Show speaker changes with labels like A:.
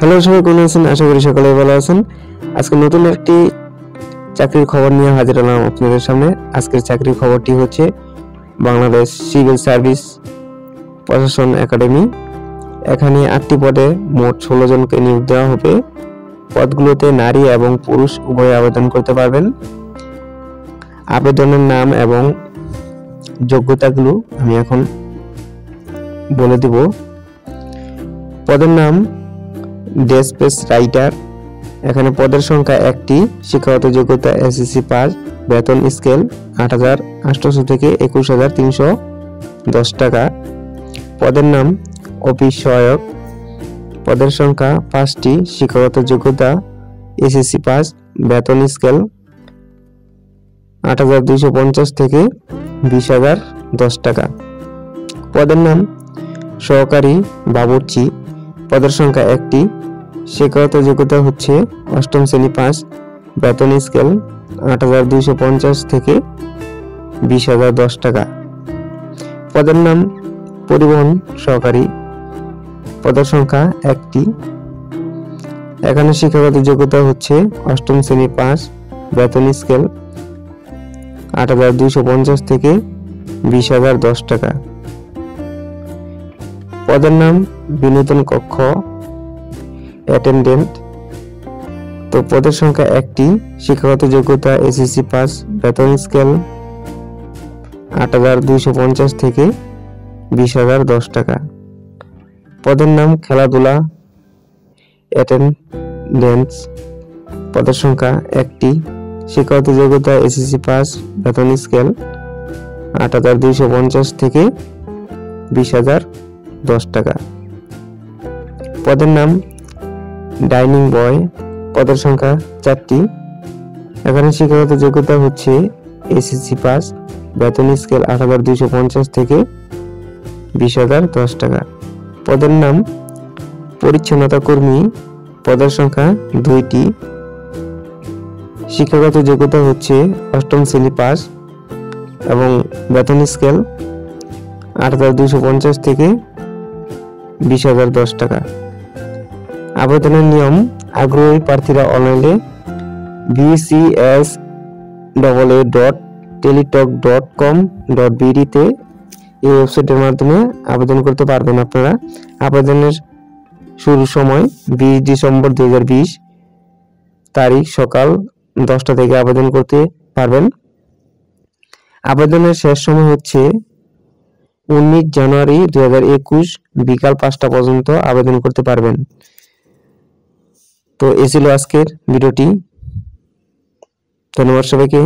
A: Hello সবাই, কেমন আছেন? আশা করি সকলে ভালো আছেন। আজকে নতুন একটি চাকরির খবর নিয়ে হাজির হলাম আপনাদের সামনে। আজকের চাকরির খবরটি হচ্ছে বাংলাদেশ সিভিল সার্ভিস প্রশাসন একাডেমি। এখানে 8টি পদে মোট 16 জনকে নিয়োগ দেওয়া হবে। পদগুলোতে নারী এবং পুরুষ উভয়ে আবেদন করতে পারবেন। আবেদনের নাম এবং যোগ্যতাগুলো আমি এখন বলে দিব। পদের নাম ডেস্পেস রাইটার। এখানে পদের সংখ্যা 1টি। শিক্ষাগত যোগ্যতা এসএসসি পাস। বেতন স্কেল 8,800 থেকে 21,310 টাকা। পদের নাম অফিস সহায়ক। পদের সংখ্যা 5টি। শিক্ষাগত যোগ্যতা এসএসসি পাস। বেতন স্কেল 8,250 থেকে 20,010 টাকা। পদের নাম সহকারী বাবুর্চি। পদের সংখ্যা 1টি। শিক্ষাগত যোগ্যতা হচ্ছে 8ম শ্রেণী পাস। বেতন স্কেল 8,250 থেকে 20,010 টাকা। পদের নাম পরিবহন সহকারী। পদের সংখ্যা 1টি। এখানে শিক্ষাগত যোগ্যতা হচ্ছে 8ম শ্রেণী পাস। বেতন স্কেল 8,250 থেকে 20,010 টাকা। পদের নাম বিনোদন কক্ষ অ্যাটেন্ডেন্ট। তো পদের সংখ্যা 1টি। শিক্ষাগত যোগ্যতা এসএসসি পাস। বেতন স্কেল 8,250 থেকে 20,010 টাকা। পদের নাম খেলাধুলা অ্যাটেন্ডেন্ট। পদের সংখ্যা 1টি। শিক্ষাগত যোগ্যতা এসএসসি পাস। বেতন স্কেল 8,250 থেকে 20,010 টাকা। পদের নাম ডাইনিং বয়। পদের সংখ্যা 4টি। এখানে শিক্ষাগত যোগ্যতা হচ্ছে এসএসসি পাস। বেতন স্কেল 8,250 থেকে 20,010 টাকা। পদের নাম পরিচ্ছন্নতা কর্মী। পদের সংখ্যা 2টি। শিক্ষাগত যোগ্যতা হচ্ছে 8ম শ্রেণী পাস এবং বেতন স্কেল 8,250 থেকে 20,010 টাকা। আবেদনের নিয়ম: আগ্রহী প্রার্থীরা অনলাইনে bcsaa.teletalk.com.bd তে এই ওয়েবসাইটের মাধ্যমে আবেদন করতে পারবেন। আপনারা আবেদনের শুরুর সময় 20 ডিসেম্বর 2020 তারিখ সকাল 10টা থেকে আবেদন করতে পারবেন। আবেদনের শেষ সময় হচ্ছে 19 জানুয়ারি 2021 বিকাল 5টা পর্যন্ত আবেদন করতে পারবেন। তো এই ছিল আজকের ভিডিওটি। ধন্যবাদ সবাইকে।